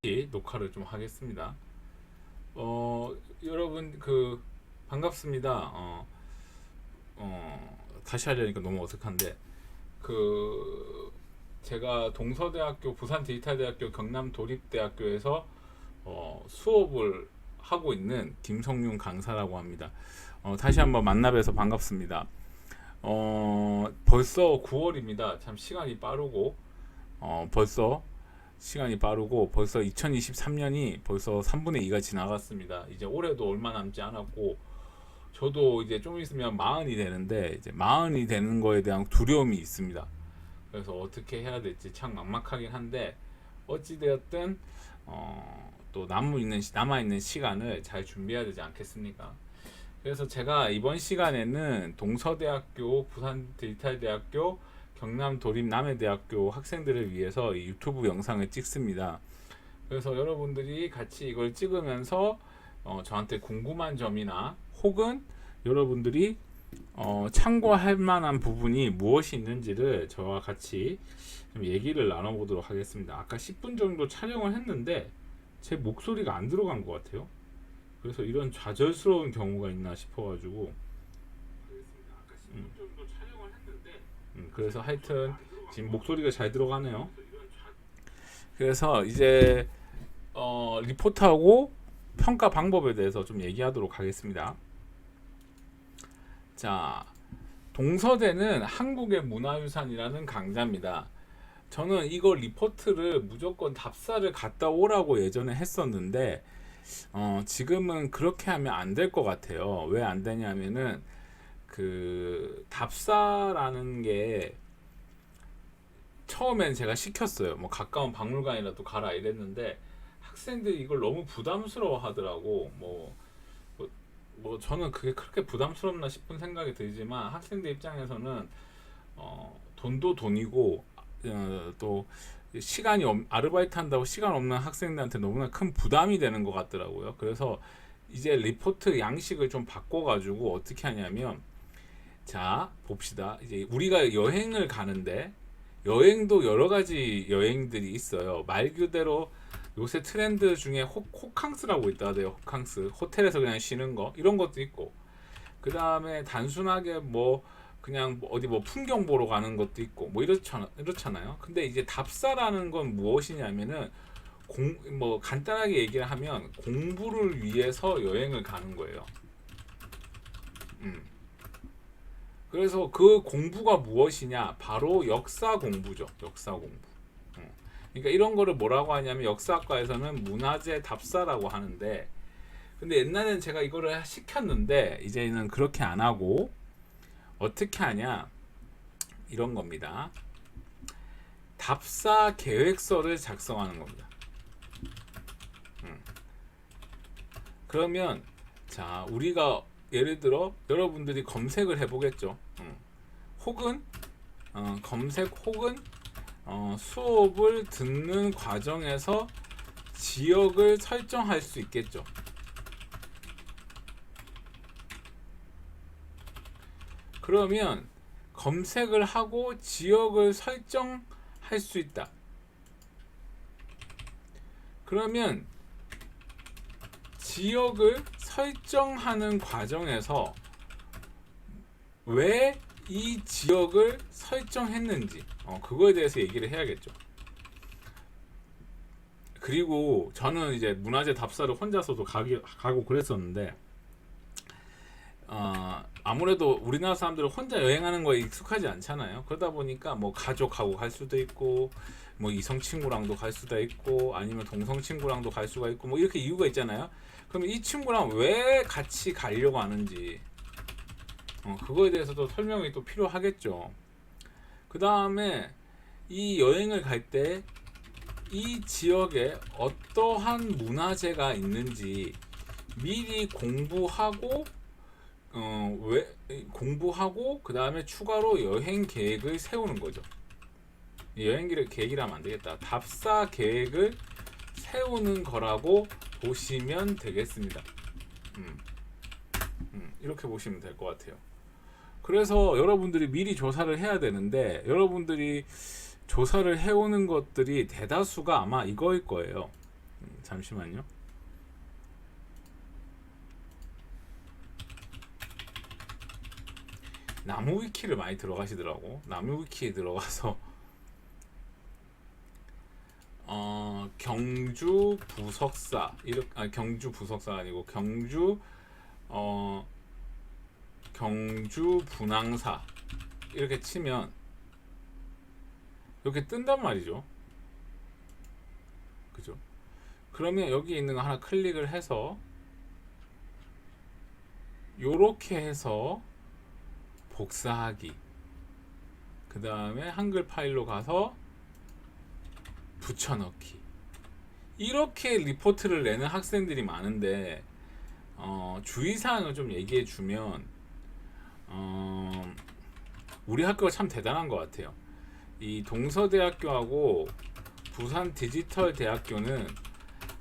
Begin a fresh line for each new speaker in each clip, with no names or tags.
녹화를 좀 하겠습니다. 여러분 반갑습니다. 다시 하려니까 너무 어색한데 그 제가 동서대학교, 부산디지털대학교, 경남도립대학교에서 수업을 하고 있는 김성윤 강사라고 합니다. 다시 한번 만나 뵈서 반갑습니다. 벌써 9월입니다. 참 시간이 빠르고 벌써 2023년이 벌써 3분의 2가 지나갔습니다. 이제 올해도 얼마 남지 않았고 저도 이제 좀 있으면 마흔이 되는데 이제 마흔이 되는 거에 대한 두려움이 있습니다. 그래서 어떻게 해야 될지 참 막막하긴 한데 어찌 되었든 또 남아 있는 시간을 잘 준비해야 되지 않겠습니까? 그래서 제가 이번 시간에는 동서대학교, 부산디지털대학교, 경남도립남해대학교 학생들을 위해서 이 유튜브 영상을 찍습니다. 그래서 여러분들이 같이 이걸 찍으면서 저한테 궁금한 점이나 혹은 여러분들이 참고할 만한 부분이 무엇이 있는지를 저와 같이 좀 얘기를 나눠보도록 하겠습니다. 아까 10분 정도 촬영을 했는데 제 목소리가 안 들어간 것 같아요. 그래서 이런 좌절스러운 경우가 있나 싶어가지고 그래서 하여튼 지금 목소리가 잘 들어가네요. 그래서 이제 리포트하고 평가 방법에 대해서 좀 얘기하도록 하겠습니다. 자, 동서대는 한국의 문화유산이라는 강좌입니다. 저는 이거 리포트를 무조건 답사를 갔다 오라고 예전에 했었는데 지금은 그렇게 하면 안 될 것 같아요. 왜 안 되냐면은 그 답사라는 게 처음엔 제가 시켰어요. 뭐 가까운 박물관이라도 가라 이랬는데 학생들이 이걸 너무 부담스러워 하더라고. 뭐 저는 그게 그렇게 부담스럽나 싶은 생각이 들지만 학생들 입장에서는 돈도 돈이고 또 아르바이트 한다고 시간 없는 학생들한테 너무나 큰 부담이 되는 것 같더라고요. 그래서 이제 리포트 양식을 좀 바꿔가지고 어떻게 하냐면 자 봅시다. 이제 우리가 여행을 가는데 여행도 여러 가지 여행들이 있어요. 말 그대로 요새 트렌드 중에 호캉스라고 있다대요. 호캉스, 호텔에서 그냥 쉬는 거 이런 것도 있고, 그 다음에 단순하게 뭐 그냥 어디 뭐 풍경 보러 가는 것도 있고 뭐 이렇잖아요. 근데 이제 답사라는 건 무엇이냐면은 뭐 간단하게 얘기를 하면 공부를 위해서 여행을 가는 거예요. 그래서 그 공부가 무엇이냐? 바로 역사 공부죠. 역사 공부. 그러니까 이런 거를 뭐라고 하냐면 역사학과에서는 문화재 답사라고 하는데, 근데 옛날에는 제가 이거를 시켰는데 이제는 그렇게 안 하고 어떻게 하냐? 이런 겁니다. 답사 계획서를 작성하는 겁니다. 그러면 자, 우리가 예를 들어 여러분들이 검색을 해보겠죠. 혹은 검색 혹은 수업을 듣는 과정에서 지역을 설정할 수 있겠죠. 그러면 검색을 하고 지역을 설정할 수 있다. 그러면 지역을 설정하는 과정에서 왜 이 지역을 설정했는지 그거에 대해서 얘기를 해야겠죠. 그리고 저는 이제 문화재 답사를 혼자서도 가고 그랬었는데 아무래도 우리나라 사람들은 혼자 여행하는 거에 익숙하지 않잖아요. 그러다 보니까 뭐 가족하고 갈 수도 있고 뭐 이성 친구랑도 갈 수도 있고 아니면 동성 친구랑도 갈 수가 있고 뭐 이렇게 이유가 있잖아요. 그럼 이 친구랑 왜 같이 가려고 하는지 그거에 대해서도 설명이 또 필요하겠죠. 그 다음에 이 여행을 갈 때 이 지역에 어떠한 문화재가 있는지 미리 공부하고 그 다음에 추가로 여행 계획을 세우는 거죠. 여행 계획이라면 안 되겠다. 답사 계획을 세우는 거라고 보시면 되겠습니다. 이렇게 보시면 될 것 같아요. 그래서 여러분들이 미리 조사를 해야 되는데 여러분들이 조사를 해오는 것들이 대다수가 아마 이거일 거예요. 잠시만요. 나무 위키를 많이 들어가시더라고. 나무 위키에 들어가서 경주 부석사 경주 부석사가 아니고 경주 분황사 이렇게 치면 이렇게 뜬단 말이죠. 그죠? 그러면 여기 있는 거 하나 클릭을 해서 요렇게 해서 복사하기, 그 다음에 한글 파일로 가서 붙여넣기, 이렇게 리포트를 내는 학생들이 많은데 주의사항을 좀 얘기해 주면 우리 학교가 참 대단한 것 같아요. 이 동서대학교하고 부산 디지털대학교는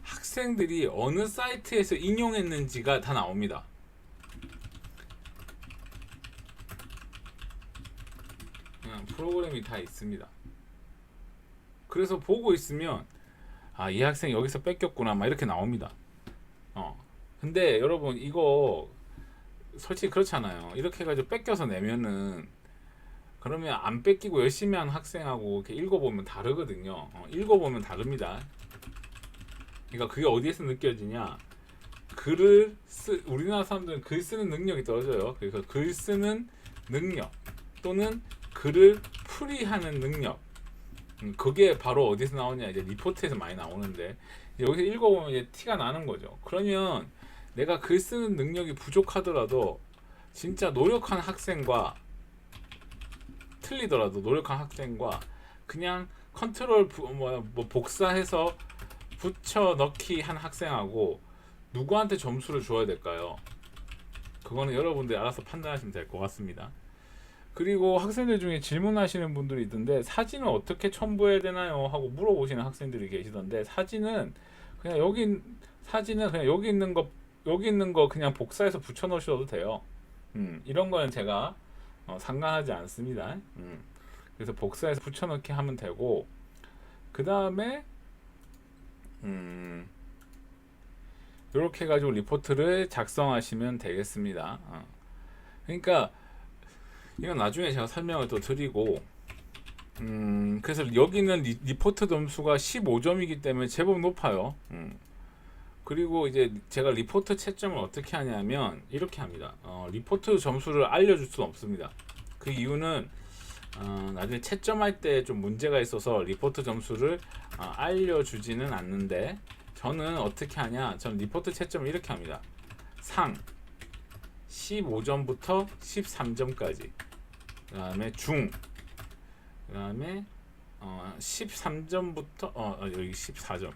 학생들이 어느 사이트에서 인용했는지가 다 나옵니다. 프로그램이 다 있습니다. 그래서 보고 있으면 이 학생 여기서 뺏겼구나 막 이렇게 나옵니다. 근데 여러분 이거 솔직히 그렇잖아요. 이렇게 해가지고 뺏겨서 내면은 그러면 안 뺏기고 열심히 한 학생하고 이렇게 읽어보면 다르거든요. 읽어보면 다릅니다. 그러니까 그게 어디에서 느껴지냐? 우리나라 사람들은 글 쓰는 능력이 떨어져요. 그래서 글 쓰는 능력 또는 글을 풀이하는 능력, 그게 바로 어디서 나오냐, 이제 리포트에서 많이 나오는데 여기서 읽어보면 이제 티가 나는 거죠. 그러면 내가 글 쓰는 능력이 부족하더라도 진짜 노력한 학생과 틀리더라도 노력한 학생과 그냥 컨트롤 복사해서 붙여 넣기 한 학생하고 누구한테 점수를 줘야 될까요? 그거는 여러분들이 알아서 판단하시면 될 것 같습니다. 그리고 학생들 중에 질문하시는 분들이 있던데 사진은 어떻게 첨부해야 되나요? 하고 물어보시는 학생들이 계시던데 사진은 그냥 여기 있는 거 그냥 복사해서 붙여 넣으셔도 돼요. 이런 거는 제가 상관하지 않습니다. 그래서 복사해서 붙여 넣기 하면 되고, 그 다음에 이렇게 해가지고 리포트를 작성하시면 되겠습니다. 그러니까 이건 나중에 제가 설명을 또 드리고, 그래서 여기는 리포트 점수가 15점이기 때문에 제법 높아요. 그리고 이제 제가 리포트 채점을 어떻게 하냐면 이렇게 합니다. 리포트 점수를 알려줄 수는 없습니다. 그 이유는 나중에 채점할 때 좀 문제가 있어서 리포트 점수를 알려주지는 않는데, 저는 어떻게 하냐, 저는 리포트 채점을 이렇게 합니다. 상 15점부터 13점까지, 그 다음에 중, 그 다음에 13점부터 여기 14점,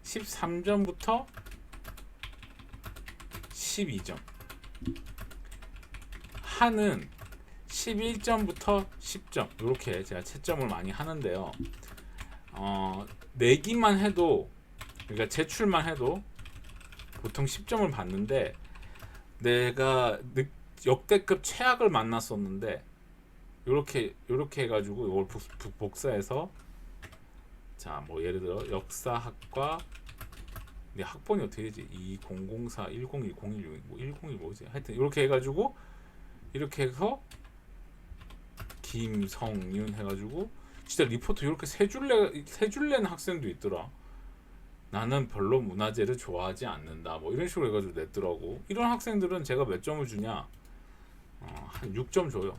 13점부터 12점, 하는 11점부터 10점, 이렇게 제가 채점을 많이 하는데요. 내기만 해도, 그러니까 제출만 해도 보통 10점을 받는데, 내가 역대급 최악을 만났었는데 요렇게 해가지고 이걸 복사해서, 자 뭐 예를 들어 역사학과, 내 학번이 어떻게 되지? 2004, 1010, 01, 뭐 10이 뭐지? 하여튼 이렇게 해가지고, 이렇게 해서 김성윤 해가지고 진짜 리포트 이렇게 세 줄 낸 학생도 있더라. 나는 별로 문화재를 좋아하지 않는다, 뭐 이런 식으로 해가지고 냈더라고. 이런 학생들은 제가 몇 점을 주냐? 한 6점 줘요.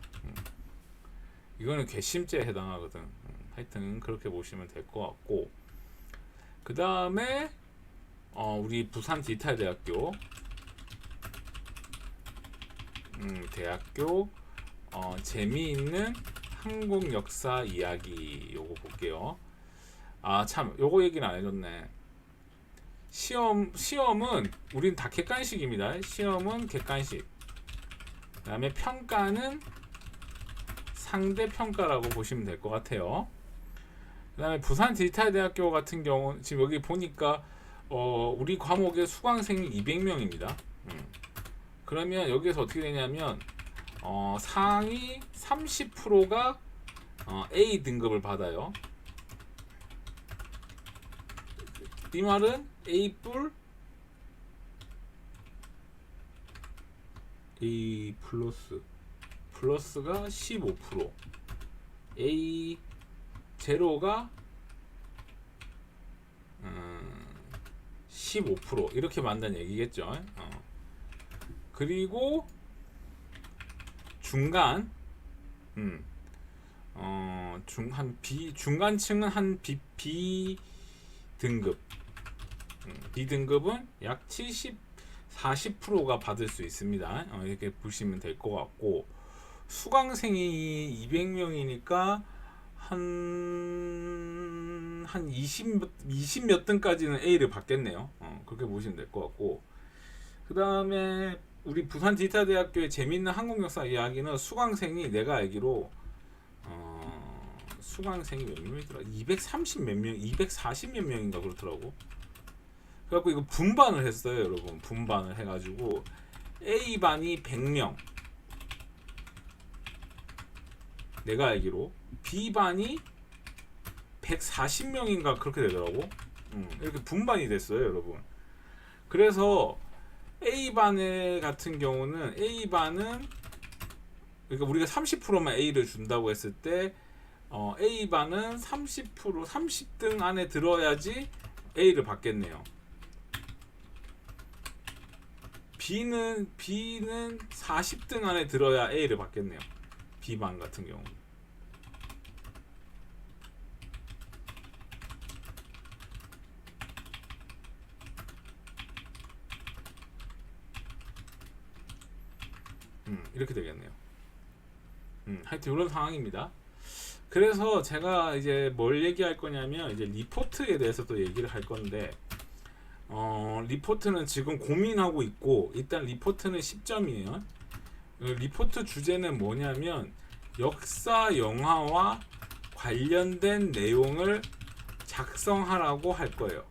이거는 괘씸죄에 해당하거든. 하여튼 그렇게 보시면 될 것 같고, 그 다음에 우리 부산 디지털대학교 재미있는 한국 역사 이야기, 요거 볼게요. 참 요거 얘기는 안 해줬네. 시험은 우린 다 객관식입니다. 시험은 객관식. 그 다음에 평가는 상대 평가라고 보시면 될 것 같아요. 그 다음에 부산 디지털대학교 같은 경우 지금 여기 보니까 우리 과목의 수강생이 200명입니다. 그러면 여기서 어떻게 되냐면 상위 30%가 A 등급을 받아요. 이 말은 A 플러스가 15%, A 제로가 15% 이렇게 만든다는 얘기겠죠. 그리고 중간 중간층은 한 B 등급, B 등급은 약 40%가 받을 수 있습니다. 이렇게 보시면 될 것 같고, 수강생이 200명이니까 한 20 몇 등까지는 A를 받겠네요. 그렇게 보시면 될 것 같고, 그 다음에 우리 부산 디지털대학교의 재밌는 한국 역사 이야기는 수강생이 내가 알기로 수강생이 몇 명이더라? 230 몇 명, 240 몇 명인가 그렇더라고. 그래갖고 이거 분반을 했어요, 여러분. 분반을 해가지고 A 반이 100명, 내가 알기로 B 반이 140명인가 그렇게 되더라고. 이렇게 분반이 됐어요, 여러분. 그래서 A반 같은 경우는 A반은 그러니까 우리가 30%만 A를 준다고 했을 때 A반은 30% 30등 안에 들어야지 A를 받겠네요. B는 40등 안에 들어야 A를 받겠네요. B반 같은 경우. 이렇게 되겠네요. 하여튼 이런 상황입니다. 그래서 제가 이제 뭘 얘기할 거냐면 이제 리포트에 대해서 또 얘기를 할 건데, 리포트는 지금 고민하고 있고, 일단 리포트는 10점이에요. 리포트 주제는 뭐냐면 역사 영화와 관련된 내용을 작성하라고 할 거예요.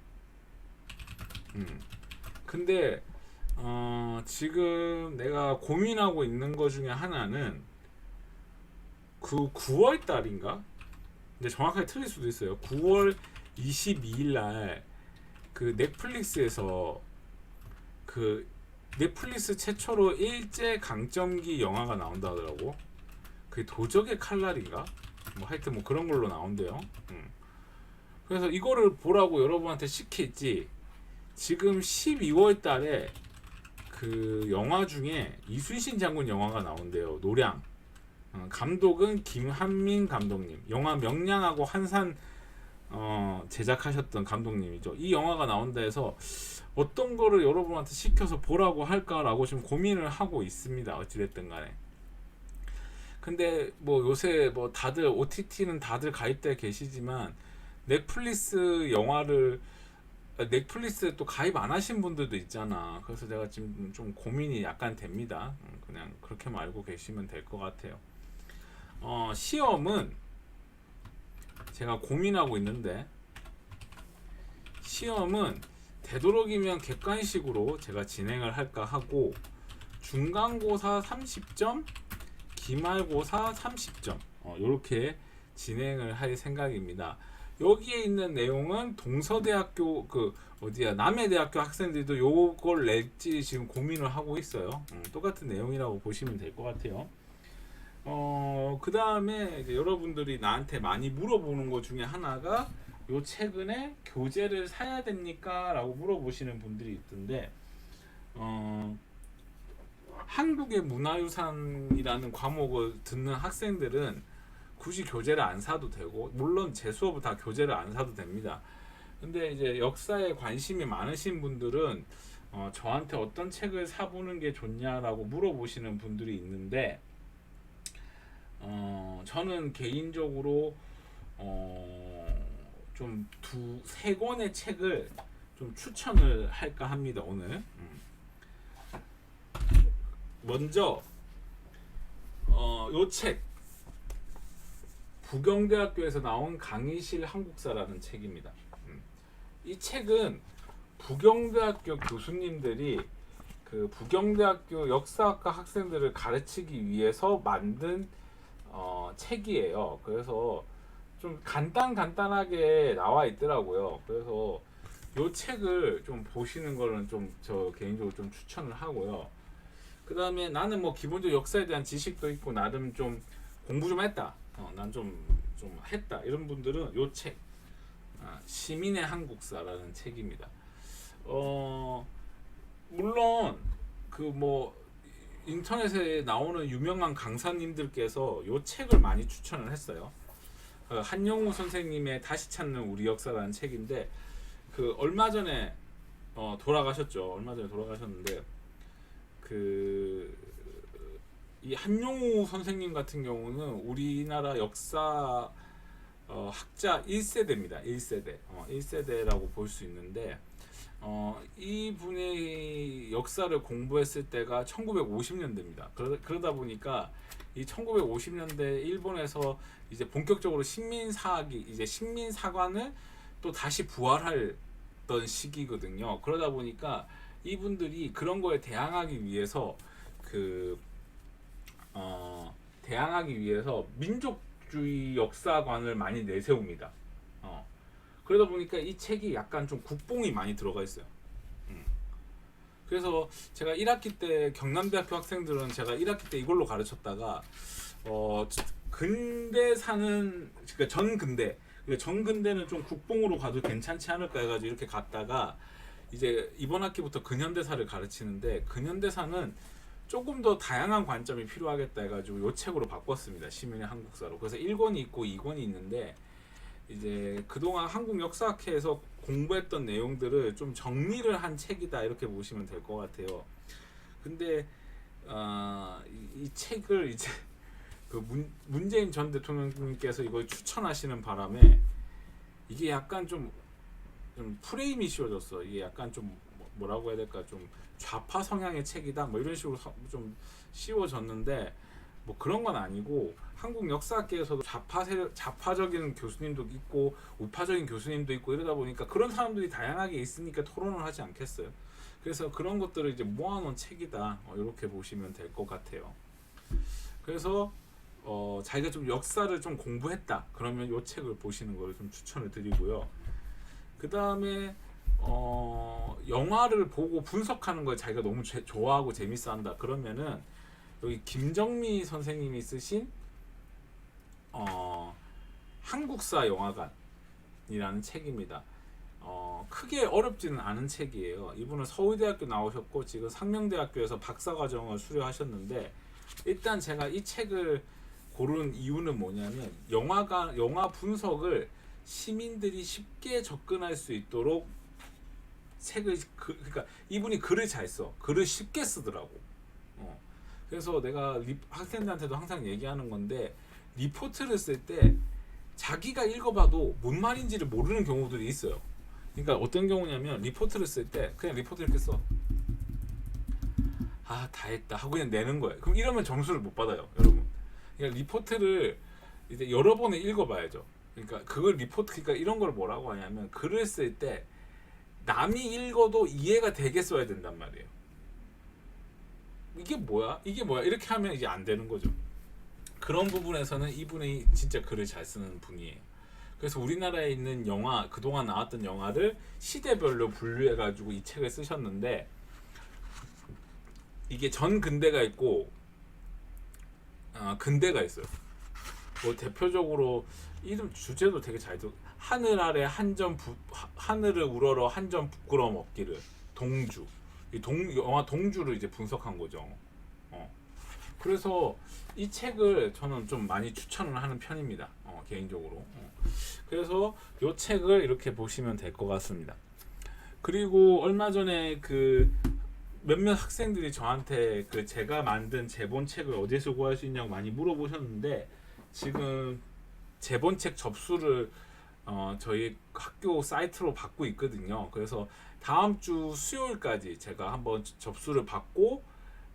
근데 지금 내가 고민하고 있는 것 중에 하나는 그 9월 달인가? 근데 정확하게 틀릴 수도 있어요. 9월 22일 날 그 넷플릭스에서 그 넷플릭스 최초로 일제 강점기 영화가 나온다 하더라고. 그게 도적의 칼날인가? 뭐 하여튼 뭐 그런 걸로 나온대요. 그래서 이거를 보라고 여러분한테 시켰지. 지금 12월 달에 그 영화 중에 이순신 장군 영화가 나온대요. 노량. 감독은 김한민 감독님. 영화 명량하고 한산 제작하셨던 감독님이죠. 이 영화가 나온다 해서 어떤 거를 여러분한테 시켜서 보라고 할까라고 지금 고민을 하고 있습니다. 어찌됐든 간에. 근데 뭐 요새 뭐 다들 OTT는 다들 가입돼 계시지만 넷플릭스 영화를 넷플릭스에 또 가입 안 하신 분들도 있잖아. 그래서 제가 지금 좀 고민이 약간 됩니다. 그냥 그렇게만 알고 계시면 될 것 같아요. 시험은 제가 고민하고 있는데, 시험은 되도록이면 객관식으로 제가 진행을 할까 하고, 중간고사 30점, 기말고사 30점 이렇게 진행을 할 생각입니다. 여기에 있는 내용은 동서대학교 남해대학교 학생들도 요걸 낼지 지금 고민을 하고 있어요. 똑같은 내용이라고 보시면 될 것 같아요. 그 다음에 여러분들이 나한테 많이 물어보는 것 중에 하나가 요 최근에 교재를 사야 됩니까? 라고 물어보시는 분들이 있던데, 한국의 문화유산이라는 과목을 듣는 학생들은 굳이 교재를 안 사도 되고, 물론 제 수업은 다 교재를 안 사도 됩니다. 근데 이제 역사에 관심이 많으신 분들은 저한테 어떤 책을 사보는 게 좋냐라고 물어보시는 분들이 있는데, 저는 개인적으로 좀 세 권의 책을 좀 추천을 할까 합니다. 오늘 먼저 요 책, 부경대학교에서 나온 강의실 한국사라는 책입니다. 이 책은 부경대학교 교수님들이 그 부경대학교 역사학과 학생들을 가르치기 위해서 만든 책이에요. 그래서 좀 간단하게 나와 있더라고요. 그래서 요 책을 좀 보시는 거는 좀 저 개인적으로 좀 추천을 하고요. 그 다음에 나는 뭐 기본적으로 역사에 대한 지식도 있고 나름 좀 공부 좀 했다. 난 좀 했다. 이런 분들은 요 책, 시민의 한국사라는 책입니다. 물론 그 뭐 인터넷에 나오는 유명한 강사님들께서 요 책을 많이 추천을 했어요. 한영우 선생님의 다시 찾는 우리 역사라는 책인데 그 얼마 전에 돌아가셨죠. 얼마 전에 돌아가셨는데 그 이 한용우 선생님 같은 경우는 우리나라 역사 학자 1세대입니다. 1세대. 1세대라고 볼 수 있는데 이분의 역사를 공부했을 때가 1950년대입니다. 그러다 보니까 이 1950년대 일본에서 이제 본격적으로 식민사학이 이제 식민사관을 또 다시 부활했던 시기거든요. 그러다 보니까 이분들이 그런 거에 대항하기 위해서 그 대항하기 위해서 민족주의 역사관을 많이 내세웁니다. 그러다 보니까 이 책이 약간 좀 국뽕이 많이 들어가 있어요. 그래서 제가 1학기 때 경남대학교 학생들은 제가 1학기 때 이걸로 가르쳤다가 근대사는 그러니까 전근대는 좀 국뽕으로 가도 괜찮지 않을까 해가지고 이렇게 갔다가 이제 이번 학기부터 근현대사를 가르치는데 근현대사는 조금 더 다양한 관점이 필요하겠다 해가지고 이 책으로 바꿨습니다. 시민의 한국사로. 그래서 1권이 있고 2권이 있는데 이제 그동안 한국 역사학회에서 공부했던 내용들을 좀 정리를 한 책이다 이렇게 보시면 될 것 같아요. 근데 이 책을 이제 그 문재인 전 대통령님께서 이걸 추천하시는 바람에 이게 약간 좀 프레임이 씌워졌어. 이게 약간 좀 뭐라고 해야 될까, 좀 좌파 성향의 책이다 뭐 이런 식으로 좀 씌워졌는데 뭐 그런 건 아니고 한국 역사학계에서도 좌파적인 교수님도 있고 우파적인 교수님도 있고 이러다 보니까 그런 사람들이 다양하게 있으니까 토론을 하지 않겠어요. 그래서 그런 것들을 이제 모아놓은 책이다 이렇게 보시면 될 것 같아요. 그래서 자기가 좀 역사를 좀 공부했다 그러면 이 책을 보시는 걸 좀 추천을 드리고요. 그 다음에 영화를 보고 분석하는 걸 자기가 너무 좋아하고 재밌어한다 그러면은 여기 김정미 선생님이 쓰신 한국사 영화관이라는 책입니다. 크게 어렵지는 않은 책이에요. 이분은 서울대학교 나오셨고 지금 상명대학교에서 박사과정을 수료하셨는데 일단 제가 이 책을 고른 이유는 뭐냐면 영화 분석을 시민들이 쉽게 접근할 수 있도록 책을 그러니까 이분이 글을 잘 써. 글을 쉽게 쓰더라고. 그래서 내가 학생들한테도 항상 얘기하는 건데 리포트를 쓸 때 자기가 읽어봐도 뭔 말인지를 모르는 경우들이 있어요. 그러니까 어떤 경우냐면 리포트를 쓸 때 그냥 리포트 이렇게 써. 다 했다 하고 그냥 내는 거예요. 그럼 이러면 점수를 못 받아요, 여러분. 그러니까 리포트를 이제 여러 번을 읽어봐야죠. 그러니까 그걸 그러니까 이런 걸 뭐라고 하냐면 글을 쓸 때 남이 읽어도 이해가 되게 써야 된단 말이에요. 이게 뭐야 이렇게 하면 이제 안 되는 거죠. 그런 부분에서는 이분이 진짜 글을 잘 쓰는 분이에요. 그래서 우리나라에 있는 영화, 그동안 나왔던 영화를 시대별로 분류해 가지고 이 책을 쓰셨는데 이게 전 근대가 있고 근대가 있어요. 뭐 대표적으로 이름 주제도 되게 잘 들. 하늘 아래 하늘을 우러러 한 점 부끄러움 없기를. 동주. 영화 동주를 이제 분석한 거죠. 그래서 이 책을 저는 좀 많이 추천을 하는 편입니다. 개인적으로. 그래서 이 책을 이렇게 보시면 될 것 같습니다. 그리고 얼마 전에 그 몇몇 학생들이 저한테 그 제가 만든 제본책을 어디서 구할 수 있냐고 많이 물어보셨는데 지금 제본책 접수를 저희 학교 사이트로 받고 있거든요. 그래서 다음 주 수요일까지 제가 한번 접수를 받고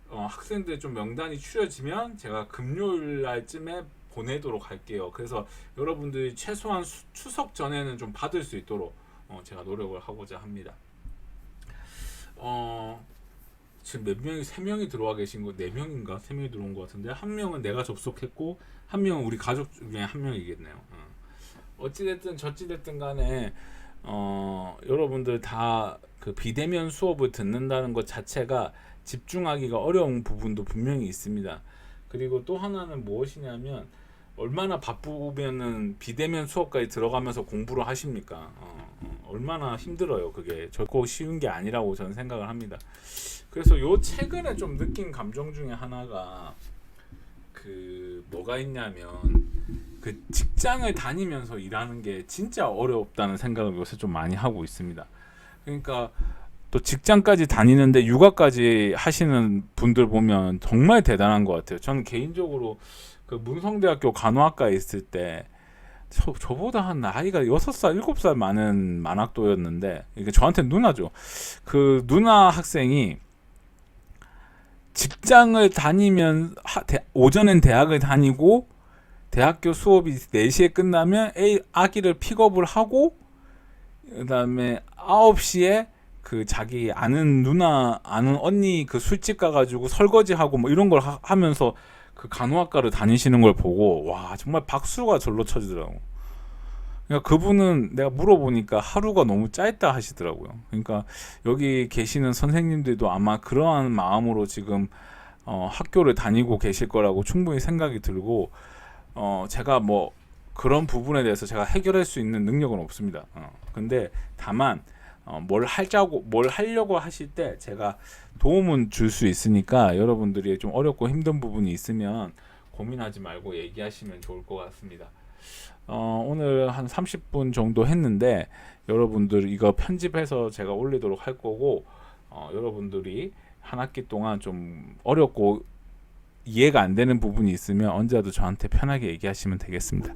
학생들 좀 명단이 추려지면 제가 금요일 날쯤에 보내도록 할게요. 그래서 여러분들이 최소한 추석 전에는 좀 받을 수 있도록 제가 노력을 하고자 합니다. 지금 몇 명이 3명이 들어와 계신 거 4명인가 3명이 들어온 것 같은데 한 명은 내가 접속했고 한 명은 우리 가족 중에 한 명이겠네요. 어찌됐든 저찌됐든 간에 여러분들 다 그 비대면 수업을 듣는다는 것 자체가 집중하기가 어려운 부분도 분명히 있습니다. 그리고 또 하나는 무엇이냐면 얼마나 바쁘면은 비대면 수업까지 들어가면서 공부를 하십니까? 얼마나 힘들어요. 그게 결코 쉬운 게 아니라고 저는 생각을 합니다. 그래서 요 최근에 좀 느낀 감정 중에 하나가 그 뭐가 있냐면 그 직장을 다니면서 일하는 게 진짜 어렵다는 생각을 요새 좀 많이 하고 있습니다. 그러니까 또 직장까지 다니는데 육아까지 하시는 분들 보면 정말 대단한 것 같아요. 저는 개인적으로 그 문성대학교 간호학과에 있을 때 저보다 한 나이가 6살, 7살 많은 만학도였는데 이게 저한테 누나죠. 그 누나 학생이 직장을 다니면 오전엔 대학을 다니고 대학교 수업이 4시에 끝나면 아기를 픽업을 하고 그다음에 9시에 그 자기 아는 누나 아는 언니 그 술집 가가지고 설거지하고 뭐 이런 걸 하면서 그 간호학과를 다니시는 걸 보고 와 정말 박수가 절로 쳐지더라고. 그러니까 그분은 내가 물어보니까 하루가 너무 짧다 하시더라고요. 그러니까 여기 계시는 선생님들도 아마 그러한 마음으로 지금 학교를 다니고 계실 거라고 충분히 생각이 들고 제가 뭐 그런 부분에 대해서 제가 해결할 수 있는 능력은 없습니다. 근데 다만 뭘 하려고 하실 때 제가 도움은 줄 수 있으니까 여러분들이 좀 어렵고 힘든 부분이 있으면 고민하지 말고 얘기하시면 좋을 것 같습니다. 오늘 한 30분 정도 했는데 여러분들 이거 편집해서 제가 올리도록 할 거고 여러분들이 한 학기 동안 좀 어렵고 이해가 안 되는 부분이 있으면 언제라도 저한테 편하게 얘기하시면 되겠습니다.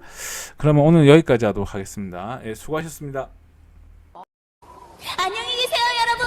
그러면 오늘 여기까지 하도록 하겠습니다. 예, 수고하셨습니다.
안녕히 계세요, 여러분.